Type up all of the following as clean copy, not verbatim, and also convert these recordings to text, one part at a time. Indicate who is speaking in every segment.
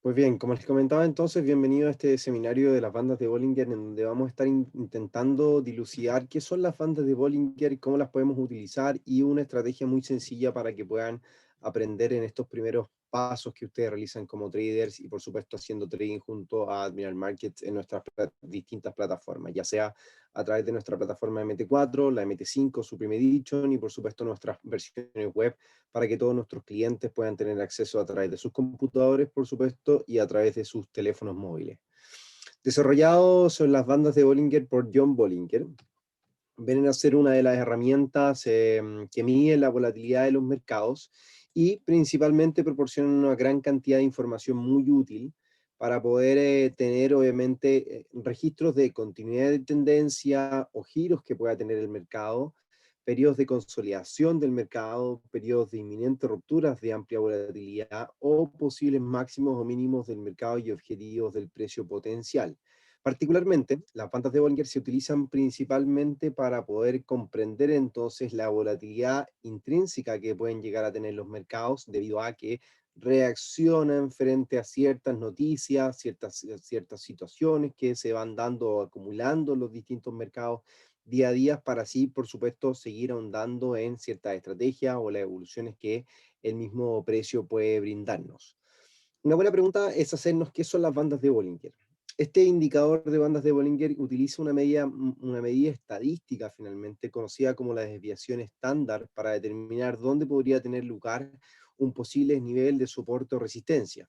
Speaker 1: Pues bien, como les comentaba entonces, bienvenido a este seminario de las bandas de Bollinger, en donde vamos a estar intentando dilucidar qué son las bandas de Bollinger, cómo las podemos utilizar y una estrategia muy sencilla para que puedan aprender en estos primeros pasos que ustedes realizan como traders y por supuesto haciendo trading junto a Admiral Markets en nuestras distintas plataformas, ya sea a través de nuestra plataforma MT4, la MT5, Supreme Edition y por supuesto nuestras versiones web para que todos nuestros clientes puedan tener acceso a través de sus computadores, por supuesto, y a través de sus teléfonos móviles. Desarrollados son las bandas de Bollinger por John Bollinger, vienen a ser una de las herramientas que miden la volatilidad de los mercados y principalmente proporcionan una gran cantidad de información muy útil para poder tener, obviamente, registros de continuidad de tendencia o giros que pueda tener el mercado, periodos de consolidación del mercado, periodos de inminentes rupturas de amplia volatilidad o posibles máximos o mínimos del mercado y objetivos del precio potencial. Particularmente, las bandas de Bollinger se utilizan principalmente para poder comprender entonces la volatilidad intrínseca que pueden llegar a tener los mercados debido a que reaccionan frente a ciertas noticias, ciertas situaciones que se van dando o acumulando en los distintos mercados día a día para así, por supuesto, seguir ahondando en ciertas estrategias o las evoluciones que el mismo precio puede brindarnos. Una buena pregunta es hacernos qué son las bandas de Bollinger. Este indicador de bandas de Bollinger utiliza una medida estadística finalmente, conocida como la desviación estándar, para determinar dónde podría tener lugar un posible nivel de soporte o resistencia.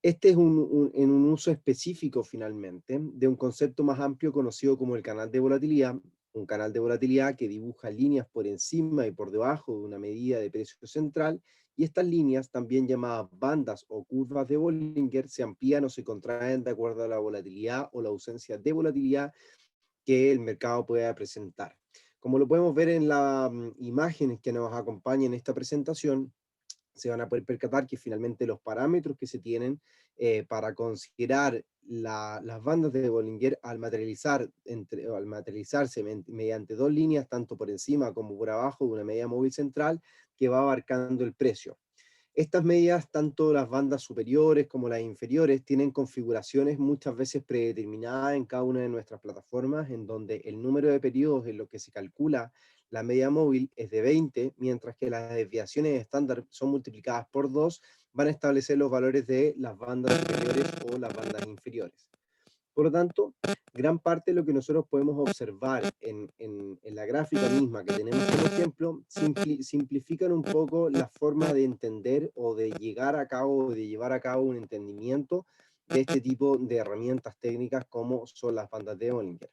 Speaker 1: Este es en un uso específico finalmente de un concepto más amplio conocido como el canal de volatilidad, un canal de volatilidad que dibuja líneas por encima y por debajo de una medida de precio central, y estas líneas, también llamadas bandas o curvas de Bollinger, se amplían o se contraen de acuerdo a la volatilidad o la ausencia de volatilidad que el mercado pueda presentar. Como lo podemos ver en las imágenes que nos acompañan en esta presentación, se van a poder percatar que finalmente los parámetros que se tienen para considerar las bandas de Bollinger al materializarse mediante dos líneas, tanto por encima como por abajo de una media móvil central que va abarcando el precio. Estas medidas, tanto las bandas superiores como las inferiores, tienen configuraciones muchas veces predeterminadas en cada una de nuestras plataformas, en donde el número de periodos en los que se calcula la media móvil es de 20, mientras que las desviaciones estándar son multiplicadas por 2, van a establecer los valores de las bandas superiores o las bandas inferiores. Por lo tanto, gran parte de lo que nosotros podemos observar en la gráfica misma que tenemos como ejemplo, simplifican un poco la forma de entender o de llegar a cabo, o de llevar a cabo un entendimiento de este tipo de herramientas técnicas como son las bandas de Bollinger.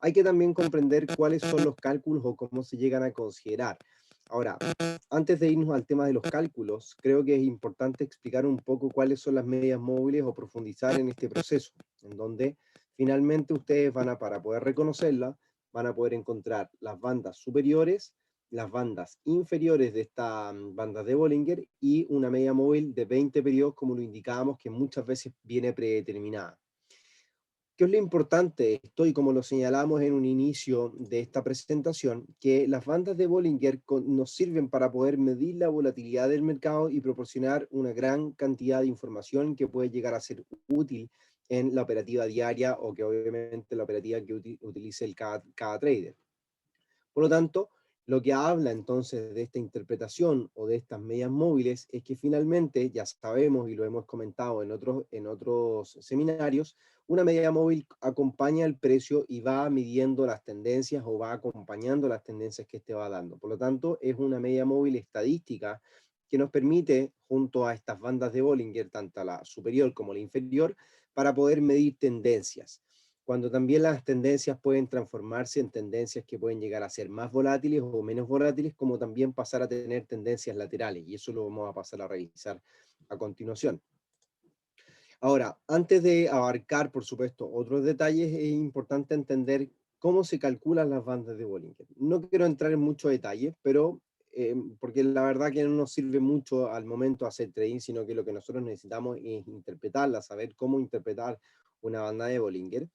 Speaker 1: Hay que también comprender cuáles son los cálculos o cómo se llegan a considerar. Ahora, antes de irnos al tema de los cálculos, creo que es importante explicar un poco cuáles son las medias móviles o profundizar en este proceso, en donde finalmente ustedes para poder reconocerlas, van a poder encontrar las bandas superiores, las bandas inferiores de esta banda de Bollinger y una media móvil de 20 periodos, como lo indicábamos, que muchas veces viene predeterminada. ¿Qué es lo importante de esto? Y como lo señalamos en un inicio de esta presentación, que las bandas de Bollinger nos sirven para poder medir la volatilidad del mercado y proporcionar una gran cantidad de información que puede llegar a ser útil en la operativa diaria o que obviamente la operativa que utilice cada trader. Por lo tanto, lo que habla entonces de esta interpretación o de estas medias móviles es que finalmente, ya sabemos y lo hemos comentado en otros seminarios, una media móvil acompaña el precio y va midiendo las tendencias o va acompañando las tendencias que este va dando. Por lo tanto, es una media móvil estadística que nos permite, junto a estas bandas de Bollinger, tanto la superior como la inferior, para poder medir tendencias, cuando también las tendencias pueden transformarse en tendencias que pueden llegar a ser más volátiles o menos volátiles, como también pasar a tener tendencias laterales, y eso lo vamos a pasar a revisar a continuación. Ahora, antes de abarcar, por supuesto, otros detalles, es importante entender cómo se calculan las bandas de Bollinger. No quiero entrar en muchos detalles, pero porque la verdad que no nos sirve mucho al momento hacer trading, sino que lo que nosotros necesitamos es interpretarla, saber cómo interpretar una banda de Bollinger.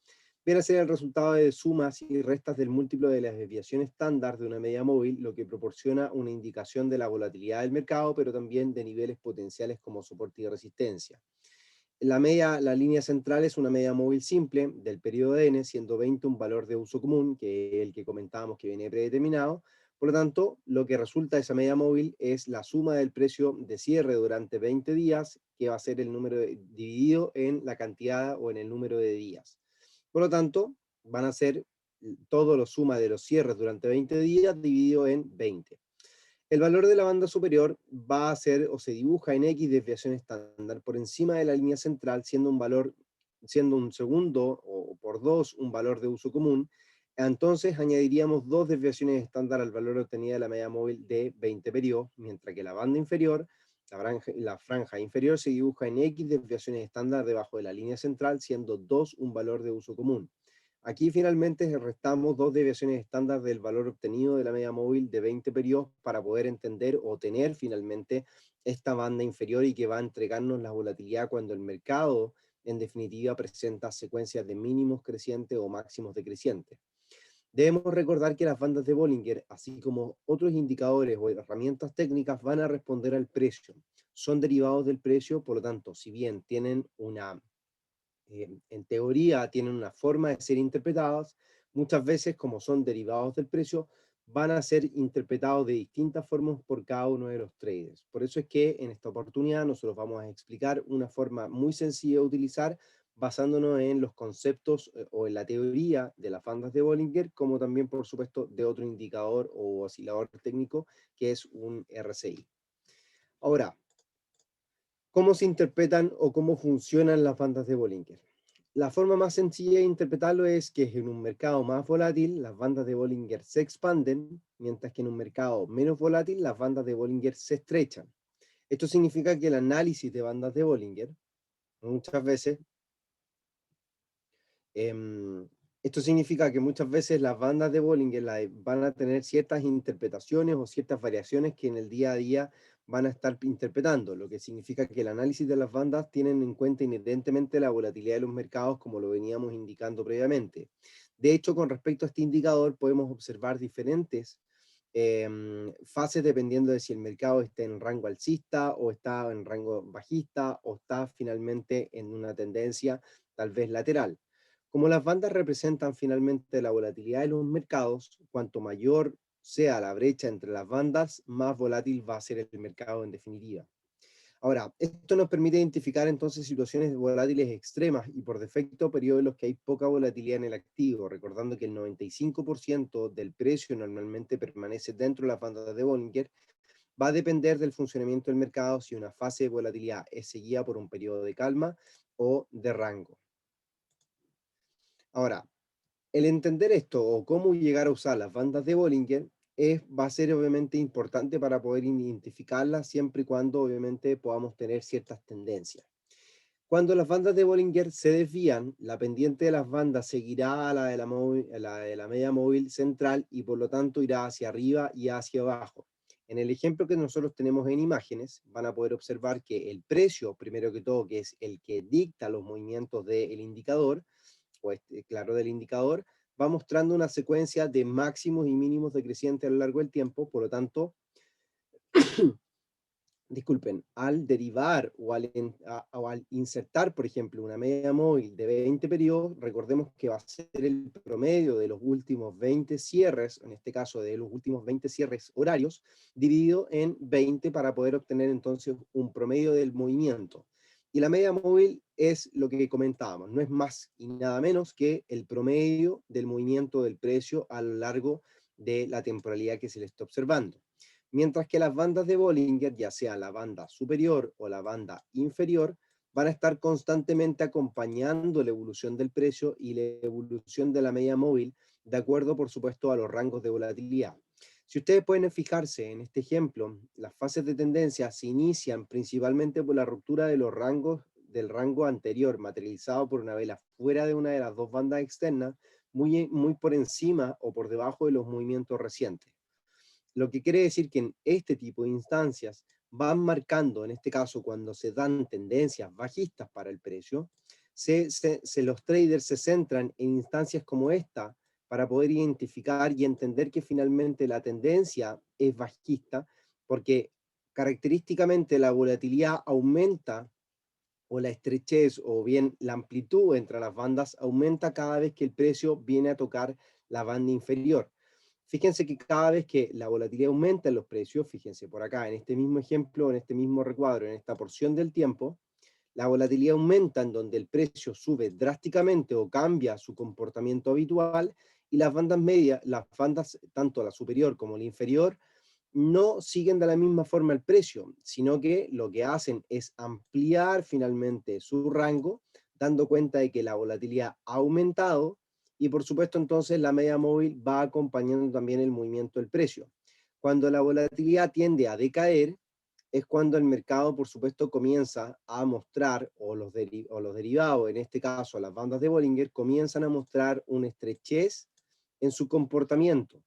Speaker 1: Viene a ser el resultado de sumas y restas del múltiplo de la desviación estándar de una media móvil, lo que proporciona una indicación de la volatilidad del mercado, pero también de niveles potenciales como soporte y resistencia. La línea central es una media móvil simple del periodo n, siendo 20 un valor de uso común, que es el que comentábamos que viene predeterminado. Por lo tanto, lo que resulta de esa media móvil es la suma del precio de cierre durante 20 días, que va a ser el número dividido en la cantidad o en el número de días. Por lo tanto, van a ser todo lo suma de los cierres durante 20 días dividido en 20. El valor de la banda superior va a ser o se dibuja en X desviación estándar por encima de la línea central, siendo un segundo o por 2 un valor de uso común. Entonces añadiríamos 2 desviaciones estándar al valor obtenido de la media móvil de 20 periodos, mientras que la banda inferior, la franja inferior, se dibuja en X desviaciones estándar debajo de la línea central, siendo 2 un valor de uso común. Aquí finalmente restamos 2 desviaciones estándar del valor obtenido de la media móvil de 20 periodos para poder entender o tener finalmente esta banda inferior y que va a entregarnos la volatilidad cuando el mercado en definitiva presenta secuencias de mínimos crecientes o máximos decrecientes. Debemos recordar que las bandas de Bollinger, así como otros indicadores o herramientas técnicas, van a responder al precio. Son derivados del precio, por lo tanto, si bien tienen en teoría tienen una forma de ser interpretadas, muchas veces como son derivados del precio, van a ser interpretados de distintas formas por cada uno de los traders. Por eso es que en esta oportunidad nosotros vamos a explicar una forma muy sencilla de utilizar basándonos en los conceptos o en la teoría de las bandas de Bollinger, como también por supuesto de otro indicador o oscilador técnico que es un RSI. Ahora, ¿cómo se interpretan o cómo funcionan las bandas de Bollinger? La forma más sencilla de interpretarlo es que en un mercado más volátil las bandas de Bollinger se expanden, mientras que en un mercado menos volátil las bandas de Bollinger se estrechan. Esto significa que el análisis de bandas de Bollinger muchas veces Em, esto significa que muchas veces las bandas de Bollinger van a tener ciertas interpretaciones o ciertas variaciones que en el día a día van a estar interpretando, lo que significa que el análisis de las bandas tienen en cuenta inherentemente la volatilidad de los mercados, como lo veníamos indicando previamente. De hecho, con respecto a este indicador, podemos observar diferentes fases dependiendo de si el mercado está en rango alcista o está en rango bajista o está finalmente en una tendencia tal vez lateral. Como las bandas representan finalmente la volatilidad de los mercados, cuanto mayor sea la brecha entre las bandas, más volátil va a ser el mercado en definitiva. Ahora, esto nos permite identificar entonces situaciones volátiles extremas y por defecto periodos en los que hay poca volatilidad en el activo, recordando que el 95% del precio normalmente permanece dentro de las bandas de Bollinger. Va a depender del funcionamiento del mercado si una fase de volatilidad es seguida por un periodo de calma o de rango. Ahora, el entender esto o cómo llegar a usar las bandas de Bollinger va a ser obviamente importante para poder identificarlas siempre y cuando obviamente podamos tener ciertas tendencias. Cuando las bandas de Bollinger se desvían, la pendiente de las bandas seguirá a la de la media móvil central y por lo tanto irá hacia arriba y hacia abajo. En el ejemplo que nosotros tenemos en imágenes, van a poder observar que el precio, primero que todo, que es el que dicta los movimientos del indicador, o claro, del indicador, va mostrando una secuencia de máximos y mínimos decrecientes a lo largo del tiempo, por lo tanto, disculpen, al derivar o al insertar, por ejemplo, una media móvil de 20 periodos, recordemos que va a ser el promedio de los últimos 20 cierres, en este caso de los últimos 20 cierres horarios, dividido en 20 para poder obtener entonces un promedio del movimiento. Y la media móvil es lo que comentábamos, no es más y nada menos que el promedio del movimiento del precio a lo largo de la temporalidad que se le está observando. Mientras que las bandas de Bollinger, ya sea la banda superior o la banda inferior, van a estar constantemente acompañando la evolución del precio y la evolución de la media móvil, de acuerdo, por supuesto, a los rangos de volatilidad. Si ustedes pueden fijarse en este ejemplo, las fases de tendencia se inician principalmente por la ruptura de los rangos del rango anterior, materializado por una vela fuera de una de las dos bandas externas, muy por encima o por debajo de los movimientos recientes. Lo que quiere decir que en este tipo de instancias van marcando, en este caso cuando se dan tendencias bajistas para el precio, los traders se centran en instancias como esta para poder identificar y entender que finalmente la tendencia es bajista, porque característicamente la volatilidad aumenta o la estrechez o bien la amplitud entre las bandas aumenta cada vez que el precio viene a tocar la banda inferior. Fíjense que cada vez que la volatilidad aumenta en los precios, fíjense por acá, en este mismo ejemplo, en este mismo recuadro, en esta porción del tiempo, la volatilidad aumenta en donde el precio sube drásticamente o cambia su comportamiento habitual y las bandas medias, las bandas tanto la superior como la inferior, no siguen de la misma forma el precio, sino que lo que hacen es ampliar finalmente su rango, dando cuenta de que la volatilidad ha aumentado y por supuesto entonces la media móvil va acompañando también el movimiento del precio. Cuando la volatilidad tiende a decaer, es cuando el mercado, por supuesto, comienza a mostrar, o los derivados, en este caso las bandas de Bollinger, comienzan a mostrar una estrechez en su comportamiento.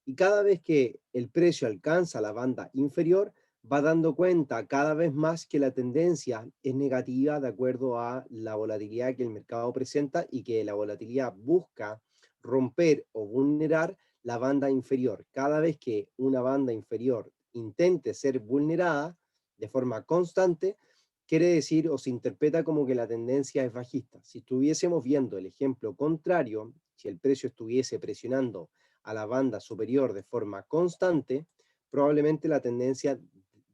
Speaker 1: Y cada vez que el precio alcanza la banda inferior, va dando cuenta cada vez más que la tendencia es negativa de acuerdo a la volatilidad que el mercado presenta y que la volatilidad busca romper o vulnerar la banda inferior. Cada vez que una banda inferior intente ser vulnerada de forma constante, quiere decir o se interpreta como que la tendencia es bajista. Si estuviésemos viendo el ejemplo contrario, si el precio estuviese presionando a la banda superior de forma constante, probablemente la tendencia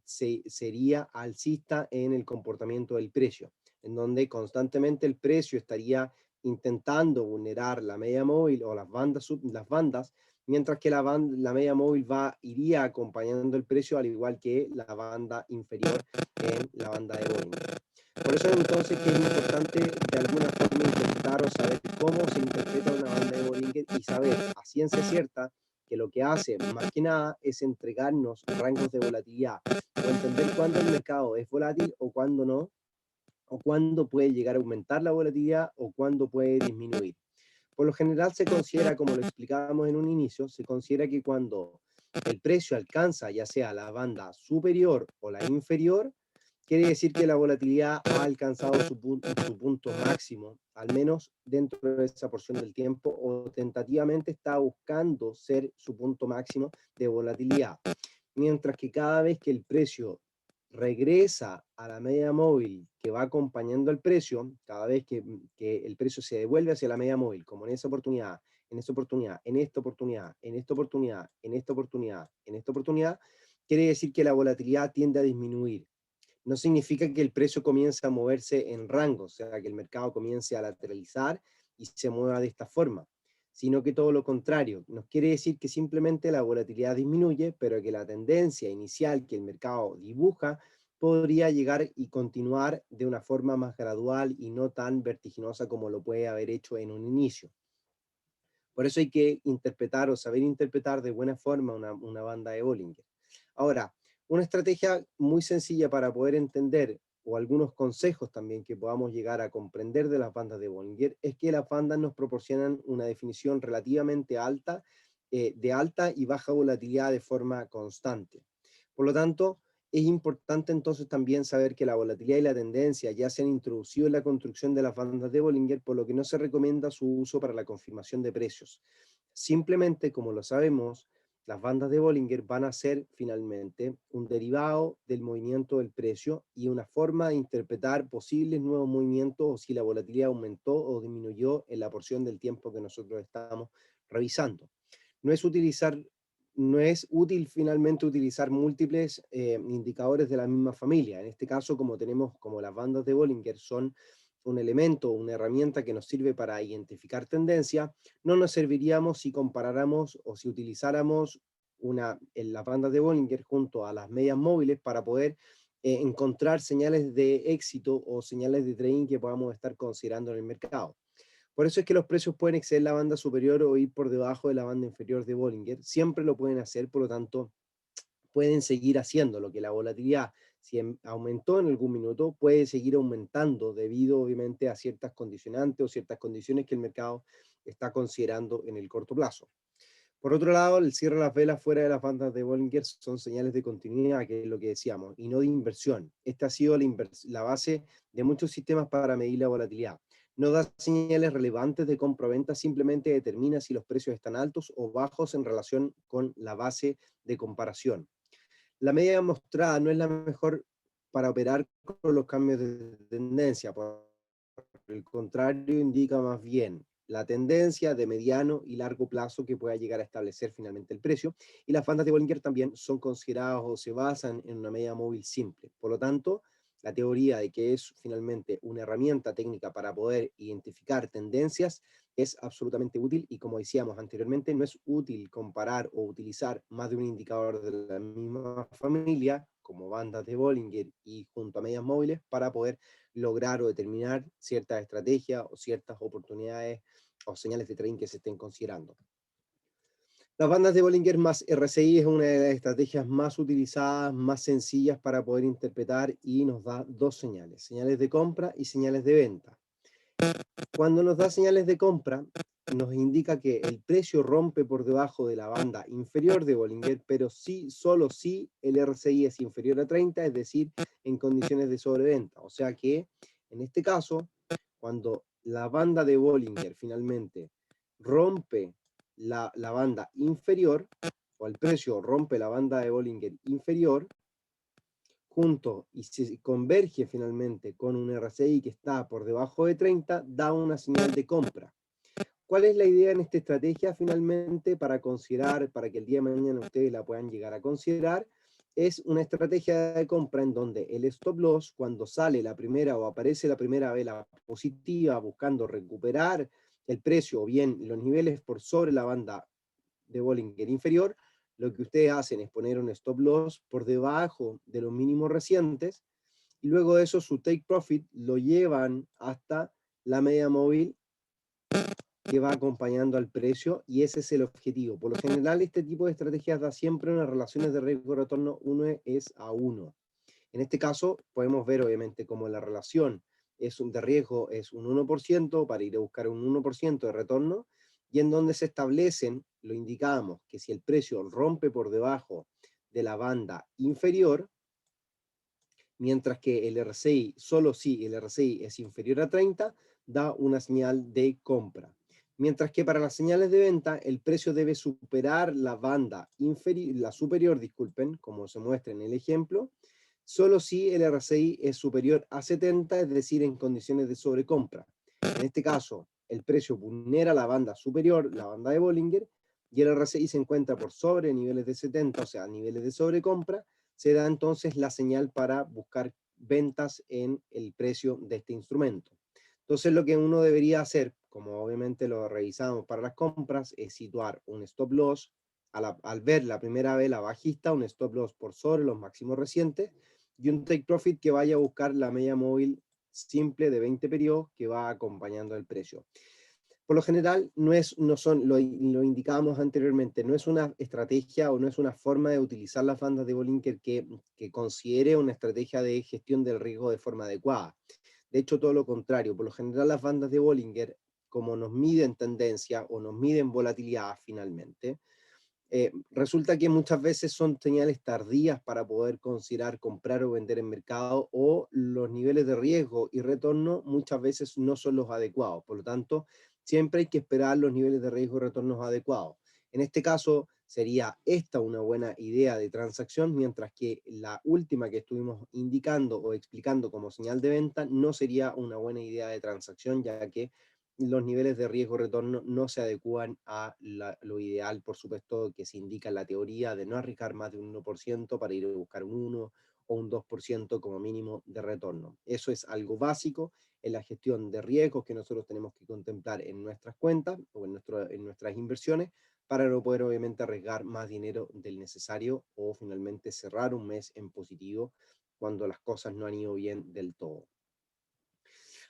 Speaker 1: sería alcista en el comportamiento del precio, en donde constantemente el precio estaría intentando vulnerar la media móvil o las bandas mientras que la media móvil iría acompañando el precio al igual que la banda inferior en la banda de Bollinger. Por eso entonces que es importante de alguna forma intentar o saber cómo se interpreta una banda de Bollinger y saber a ciencia cierta que lo que hace más que nada es entregarnos rangos de volatilidad o entender cuándo el mercado es volátil o cuándo no, o cuándo puede llegar a aumentar la volatilidad o cuándo puede disminuir. Por lo general se considera, como lo explicábamos en un inicio, se considera que cuando el precio alcanza ya sea la banda superior o la inferior, quiere decir que la volatilidad ha alcanzado su punto máximo, al menos dentro de esa porción del tiempo, o tentativamente está buscando ser su punto máximo de volatilidad. Mientras que cada vez que el precio regresa a la media móvil que va acompañando el precio, cada vez que el precio se devuelve hacia la media móvil, como en esa oportunidad, en esta oportunidad, en esta oportunidad, en esta oportunidad, en esta oportunidad, en esta oportunidad, quiere decir que la volatilidad tiende a disminuir. No significa que el precio comience a moverse en rango, o sea, que el mercado comience a lateralizar y se mueva de esta forma, sino que todo lo contrario. Nos quiere decir que simplemente la volatilidad disminuye, pero que la tendencia inicial que el mercado dibuja podría llegar y continuar de una forma más gradual y no tan vertiginosa como lo puede haber hecho en un inicio. Por eso hay que interpretar o saber interpretar de buena forma una banda de Bollinger. Ahora, una estrategia muy sencilla para poder entender o algunos consejos también que podamos llegar a comprender de las bandas de Bollinger es que las bandas nos proporcionan una definición relativamente alta, de alta y baja volatilidad de forma constante. Por lo tanto, es importante entonces también saber que la volatilidad y la tendencia ya se han introducido en la construcción de las bandas de Bollinger, por lo que no se recomienda su uso para la confirmación de precios. Simplemente, como lo sabemos, las bandas de Bollinger van a ser finalmente un derivado del movimiento del precio y una forma de interpretar posibles nuevos movimientos o si la volatilidad aumentó o disminuyó en la porción del tiempo que nosotros estamos revisando. No es utilizar no es útil finalmente utilizar múltiples indicadores de la misma familia. En este caso, como tenemos como las bandas de Bollinger son un elemento, una herramienta que nos sirve para identificar tendencia, no nos serviríamos si comparáramos o si utilizáramos en las bandas de Bollinger junto a las medias móviles para poder encontrar señales de éxito o señales de trading que podamos estar considerando en el mercado. Por eso es que los precios pueden exceder la banda superior o ir por debajo de la banda inferior de Bollinger. Siempre lo pueden hacer, por lo tanto, pueden seguir haciendo lo que la volatilidad, si aumentó en algún minuto, puede seguir aumentando debido obviamente a ciertas condicionantes o ciertas condiciones que el mercado está considerando en el corto plazo. Por otro lado, el cierre de las velas fuera de las bandas de Bollinger son señales de continuidad, que es lo que decíamos, y no de inversión. Esta ha sido la base de muchos sistemas para medir la volatilidad. No da señales relevantes de compra-venta, simplemente determina si los precios están altos o bajos en relación con la base de comparación. La media mostrada no es la mejor para operar con los cambios de tendencia. Por el contrario, indica más bien la tendencia de mediano y largo plazo que pueda llegar a establecer finalmente el precio. Y las bandas de Bollinger también son consideradas o se basan en una media móvil simple. Por lo tanto, la teoría de que es finalmente una herramienta técnica para poder identificar tendencias es absolutamente útil, y como decíamos anteriormente, no es útil comparar o utilizar más de un indicador de la misma familia, como bandas de Bollinger y junto a medias móviles, para poder lograr o determinar ciertas estrategias o ciertas oportunidades o señales de trading que se estén considerando. Las bandas de Bollinger más RSI es una de las estrategias más utilizadas, más sencillas para poder interpretar, y nos da dos señales: señales de compra y señales de venta. Cuando nos da señales de compra, nos indica que el precio rompe por debajo de la banda inferior de Bollinger, pero sí, solo si el RSI es inferior a 30, es decir, en condiciones de sobreventa. O sea que, en este caso, cuando la banda de Bollinger finalmente rompe la banda inferior, o el precio rompe la banda de Bollinger inferior, junto y se converge finalmente con un RSI que está por debajo de 30, da una señal de compra. ¿Cuál es la idea en esta estrategia finalmente para considerar, para que el día de mañana ustedes la puedan llegar a considerar? Es una estrategia de compra en donde el stop loss, cuando sale la primera o aparece la primera vela positiva buscando recuperar el precio o bien los niveles por sobre la banda de Bollinger inferior, lo que ustedes hacen es poner un stop loss por debajo de los mínimos recientes, y luego de eso su take profit lo llevan hasta la media móvil que va acompañando al precio, y ese es el objetivo. Por lo general, este tipo de estrategias da siempre unas relaciones de riesgo-retorno 1:1. En este caso, podemos ver obviamente como la relación de riesgo es un 1% para ir a buscar un 1% de retorno, y en donde se establecen, lo indicamos, que si el precio rompe por debajo de la banda inferior, mientras que el RSI, solo si el RSI es inferior a 30, da una señal de compra. Mientras que para las señales de venta, el precio debe superar la banda la superior, disculpen, como se muestra en el ejemplo, solo si el RSI es superior a 70, es decir, en condiciones de sobrecompra. En este caso, el precio vulnera la banda superior, la banda de Bollinger, y el RSI se encuentra por sobre niveles de 70, o sea, niveles de sobrecompra. Se da entonces la señal para buscar ventas en el precio de este instrumento. Entonces lo que uno debería hacer, como obviamente lo revisamos para las compras, es situar un stop loss al ver la primera vela bajista, un stop loss por sobre los máximos recientes, y un take profit que vaya a buscar la media móvil simple de 20 periodos que va acompañando el precio. Por lo general, lo indicábamos anteriormente, no es una estrategia o no es una forma de utilizar las bandas de Bollinger que considere una estrategia de gestión del riesgo de forma adecuada. De hecho, todo lo contrario. Por lo general, las bandas de Bollinger, como nos miden tendencia o nos miden volatilidad finalmente, resulta que muchas veces son señales tardías para poder considerar comprar o vender en mercado, o los niveles de riesgo y retorno muchas veces no son los adecuados. Por lo tanto, siempre hay que esperar los niveles de riesgo y retornos adecuados. En este caso, sería esta una buena idea de transacción, mientras que la última que estuvimos indicando o explicando como señal de venta no sería una buena idea de transacción, ya que los niveles de riesgo-retorno no se adecúan a lo ideal, por supuesto, que se indica en la teoría de no arriesgar más de un 1% para ir a buscar un 1 o un 2% como mínimo de retorno. Eso es algo básico en la gestión de riesgos que nosotros tenemos que contemplar en nuestras cuentas o en nuestras inversiones, para no poder obviamente arriesgar más dinero del necesario o finalmente cerrar un mes en positivo cuando las cosas no han ido bien del todo.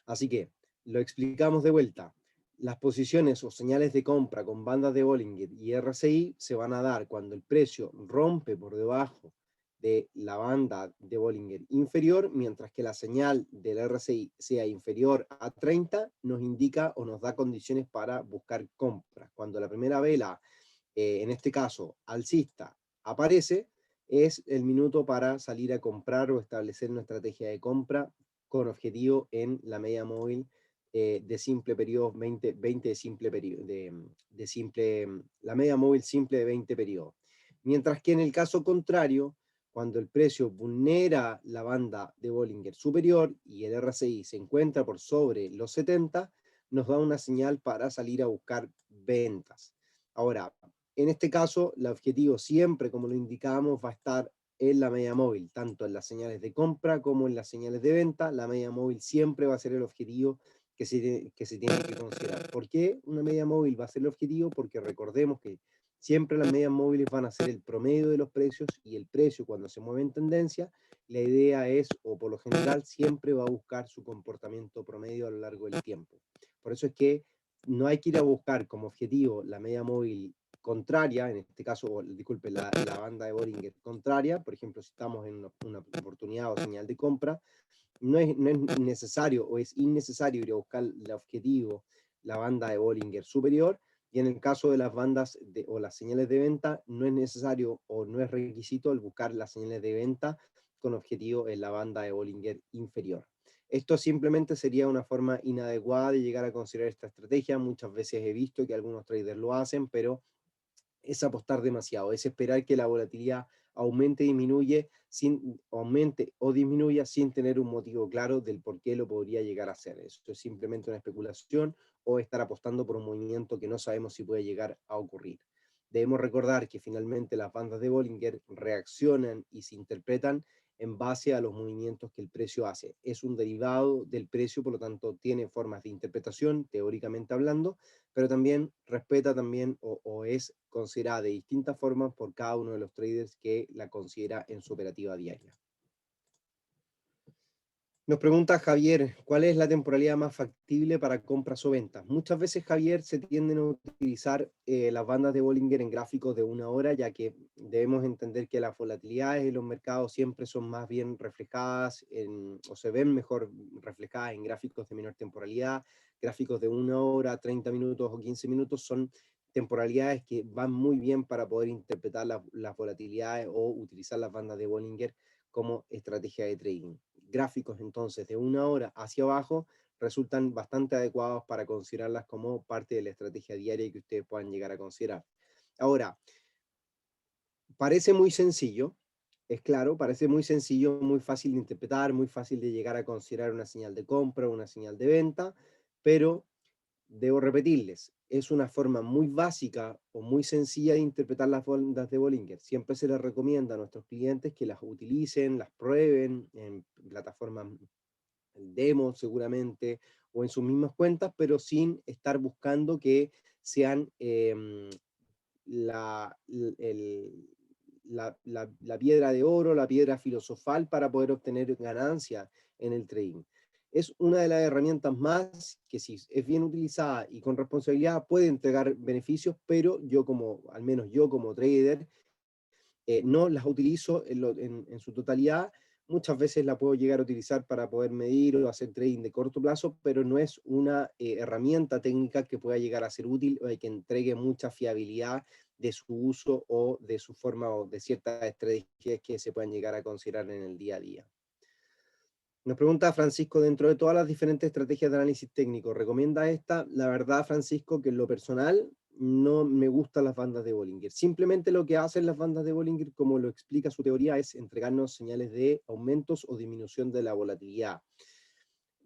Speaker 1: Así que lo explicamos de vuelta. Las posiciones o señales de compra con bandas de Bollinger y RSI se van a dar cuando el precio rompe por debajo de la banda de Bollinger inferior, mientras que la señal del RSI sea inferior a 30, nos indica o nos da condiciones para buscar compra. Cuando la primera vela, en este caso alcista, aparece, es el minuto para salir a comprar o establecer una estrategia de compra con objetivo en la media móvil de simple periodo 20 de simple periodo, de simple, la media móvil simple de 20 periodos. Mientras que en el caso contrario, Cuando el precio vulnera la banda de Bollinger superior y el RSI se encuentra por sobre los 70, nos da una señal para salir a buscar ventas. Ahora, en este caso, el objetivo siempre, como lo indicamos, va a estar en la media móvil, tanto en las señales de compra como en las señales de venta. La media móvil siempre va a ser el objetivo que se tiene que considerar. ¿Por qué una media móvil va a ser el objetivo? Porque recordemos que siempre las medias móviles van a ser el promedio de los precios y el precio cuando se mueve en tendencia, la idea es, o por lo general, siempre va a buscar su comportamiento promedio a lo largo del tiempo. Por eso es que no hay que ir a buscar como objetivo la media móvil contraria, en este caso, o, disculpe, la banda de Bollinger contraria, por ejemplo, si estamos en una oportunidad o señal de compra, no es necesario o es innecesario ir a buscar el objetivo, la banda de Bollinger superior, y en el caso de las bandas o las señales de venta, no es necesario o no es requisito el buscar las señales de venta con objetivo en la banda de Bollinger inferior. Esto simplemente sería una forma inadecuada de llegar a considerar esta estrategia. Muchas veces he visto que algunos traders lo hacen, pero es apostar demasiado, es esperar que la volatilidad aumente, aumente o disminuya sin tener un motivo claro del por qué lo podría llegar a hacer. Esto es simplemente una especulación o estar apostando por un movimiento que no sabemos si puede llegar a ocurrir. Debemos recordar que finalmente las bandas de Bollinger reaccionan y se interpretan en base a los movimientos que el precio hace. Es un derivado del precio, por lo tanto tiene formas de interpretación, teóricamente hablando, pero también respeta también o es considerada de distintas formas por cada uno de los traders que la considera en su operativa diaria. Nos pregunta Javier, ¿cuál es la temporalidad más factible para compras o ventas? Muchas veces, Javier, se tienden a utilizar las bandas de Bollinger en gráficos de una hora, ya que debemos entender que las volatilidades en los mercados siempre son más bien reflejadas o se ven mejor reflejadas en gráficos de menor temporalidad. Gráficos de una hora, 30 minutos o 15 minutos son temporalidades que van muy bien para poder interpretar las volatilidades o utilizar las bandas de Bollinger como estrategia de trading. Gráficos entonces de una hora hacia abajo resultan bastante adecuados para considerarlas como parte de la estrategia diaria que ustedes puedan llegar a considerar. Ahora, parece muy sencillo, es claro, parece muy sencillo, muy fácil de interpretar, muy fácil de llegar a considerar una señal de compra o una señal de venta, pero debo repetirles, es una forma muy básica o muy sencilla de interpretar las bandas de Bollinger. Siempre se les recomienda a nuestros clientes que las utilicen, las prueben en plataformas demo seguramente, o en sus mismas cuentas, pero sin estar buscando que sean la, la piedra de oro, la piedra filosofal para poder obtener ganancias en el trading. Es una de las herramientas más que si es bien utilizada y con responsabilidad puede entregar beneficios, pero yo como, al menos yo como trader, no las utilizo en su totalidad. Muchas veces la puedo llegar a utilizar para poder medir o hacer trading de corto plazo, pero no es una herramienta técnica que pueda llegar a ser útil o que entregue mucha fiabilidad de su uso o de su forma o de ciertas estrategias que se puedan llegar a considerar en el día a día. Nos pregunta Francisco, dentro de todas las diferentes estrategias de análisis técnico, ¿recomienda esta? La verdad, Francisco, que en lo personal no me gustan las bandas de Bollinger. Simplemente lo que hacen las bandas de Bollinger, como lo explica su teoría, es entregarnos señales de aumentos o disminución de la volatilidad.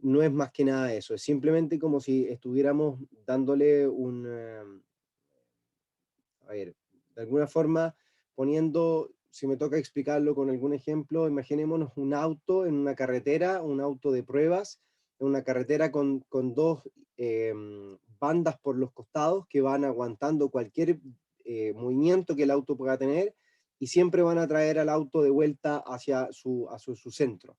Speaker 1: No es más que nada eso, es simplemente como si estuviéramos dándole a ver, de alguna forma poniendo, si me toca explicarlo con algún ejemplo, imaginémonos un auto en una carretera, un auto de pruebas, en una carretera con dos bandas por los costados que van aguantando cualquier movimiento que el auto pueda tener y siempre van a traer al auto de vuelta hacia su centro.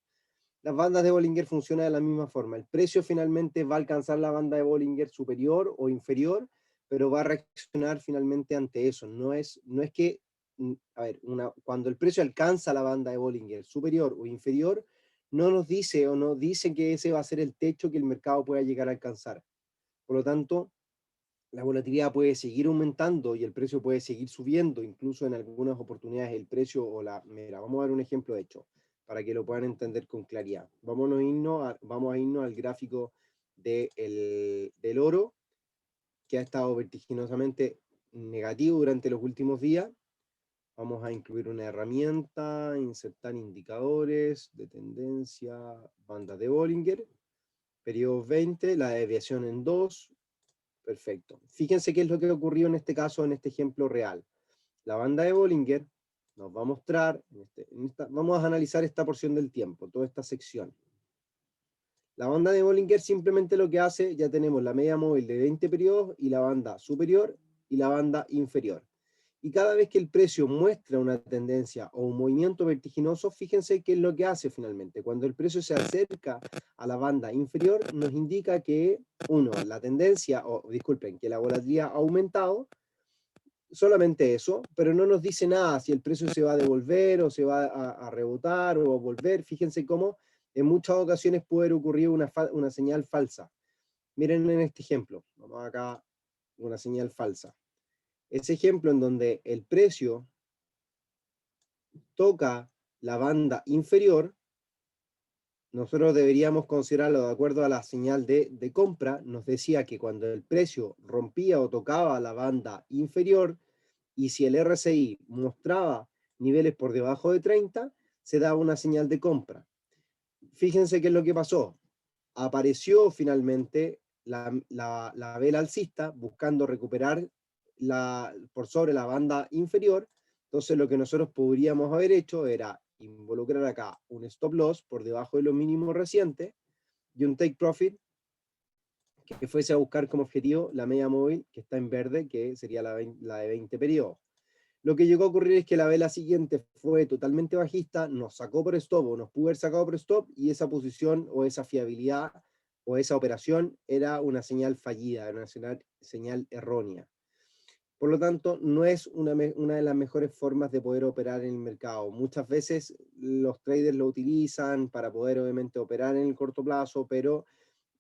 Speaker 1: Las bandas de Bollinger funcionan de la misma forma. El precio finalmente va a alcanzar la banda de Bollinger superior o inferior, pero va a reaccionar finalmente ante eso. No es que, a ver, cuando el precio alcanza la banda de Bollinger superior o inferior, no nos dice o no dice que ese va a ser el techo que el mercado pueda llegar a alcanzar. Por lo tanto, la volatilidad puede seguir aumentando y el precio puede seguir subiendo, incluso en algunas oportunidades el precio mira, vamos a ver un ejemplo de hecho, para que lo puedan entender con claridad. Vamos a irnos al gráfico del oro, que ha estado vertiginosamente negativo durante los últimos días. Vamos a incluir una herramienta, insertar indicadores de tendencia, bandas de Bollinger, periodo 20, la desviación en 2, perfecto. Fíjense qué es lo que ocurrió en este caso, en este ejemplo real. La banda de Bollinger nos va a mostrar, vamos a analizar esta porción del tiempo, toda esta sección. La banda de Bollinger simplemente lo que hace, ya tenemos la media móvil de 20 periodos y la banda superior y la banda inferior. Y cada vez que el precio muestra una tendencia o un movimiento vertiginoso, fíjense qué es lo que hace finalmente. Cuando el precio se acerca a la banda inferior, nos indica que, uno, la tendencia, o disculpen, que la volatilidad ha aumentado, solamente eso, pero no nos dice nada si el precio se va a devolver o se va a rebotar o a volver. Fíjense cómo en muchas ocasiones puede ocurrir una señal falsa. Miren en este ejemplo, vamos acá, una señal falsa. Ese ejemplo en donde el precio toca la banda inferior, nosotros deberíamos considerarlo de acuerdo a la señal de compra, nos decía que cuando el precio rompía o tocaba la banda inferior, y si el RSI mostraba niveles por debajo de 30, se daba una señal de compra. Fíjense qué es lo que pasó. Apareció finalmente la vela alcista buscando recuperar por sobre la banda inferior. Entonces lo que nosotros podríamos haber hecho era involucrar acá un stop loss por debajo de lo mínimo reciente y un take profit que fuese a buscar como objetivo la media móvil que está en verde, que sería la de 20 periodos. Lo que llegó a ocurrir es que la vela siguiente fue totalmente bajista, nos sacó por stop o nos pudo haber sacado por stop y esa posición o esa fiabilidad o esa operación era una señal fallida, una señal errónea. Por lo tanto, no es una de las mejores formas de poder operar en el mercado. Muchas veces los traders lo utilizan para poder obviamente operar en el corto plazo, pero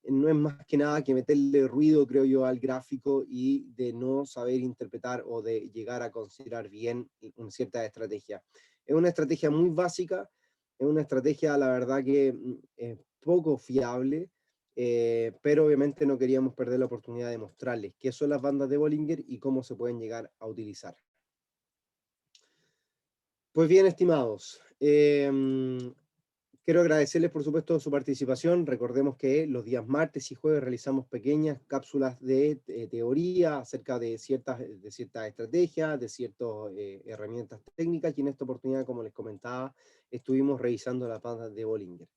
Speaker 1: no es más que nada que meterle ruido, creo yo, al gráfico y de no saber interpretar o de llegar a considerar bien una cierta estrategia. Es una estrategia muy básica, es una estrategia, la verdad, que es poco fiable, pero obviamente no queríamos perder la oportunidad de mostrarles qué son las bandas de Bollinger y cómo se pueden llegar a utilizar. Pues bien, estimados, quiero agradecerles, por supuesto, su participación. Recordemos que los días martes y jueves realizamos pequeñas cápsulas de teoría acerca de ciertas estrategias, de ciertas herramientas técnicas, y en esta oportunidad, como les comentaba, estuvimos revisando las bandas de Bollinger.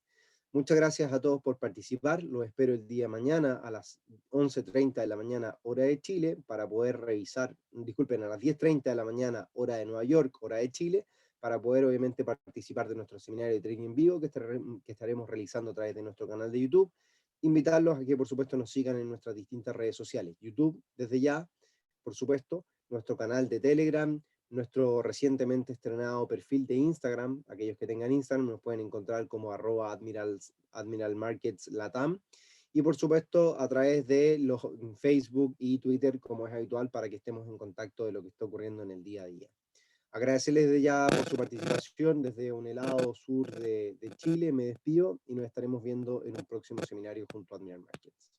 Speaker 1: Muchas gracias a todos por participar. Los espero el día de mañana a las 11:30 de la mañana, hora de Chile, para poder revisar, disculpen, a las 10:30 de la mañana, hora de Nueva York, hora de Chile, para poder obviamente participar de nuestro seminario de trading en vivo que estaremos realizando a través de nuestro canal de YouTube. Invitarlos a que por supuesto nos sigan en nuestras distintas redes sociales. YouTube desde ya, por supuesto, nuestro canal de Telegram, nuestro recientemente estrenado perfil de Instagram. Aquellos que tengan Instagram nos pueden encontrar como @admiralmarketslatam. Y por supuesto a través de los Facebook y Twitter, como es habitual, para que estemos en contacto de lo que está ocurriendo en el día a día. Agradecerles de ya por su participación desde un helado sur de Chile. Me despido y nos estaremos viendo en un próximo seminario junto a Admiral Markets.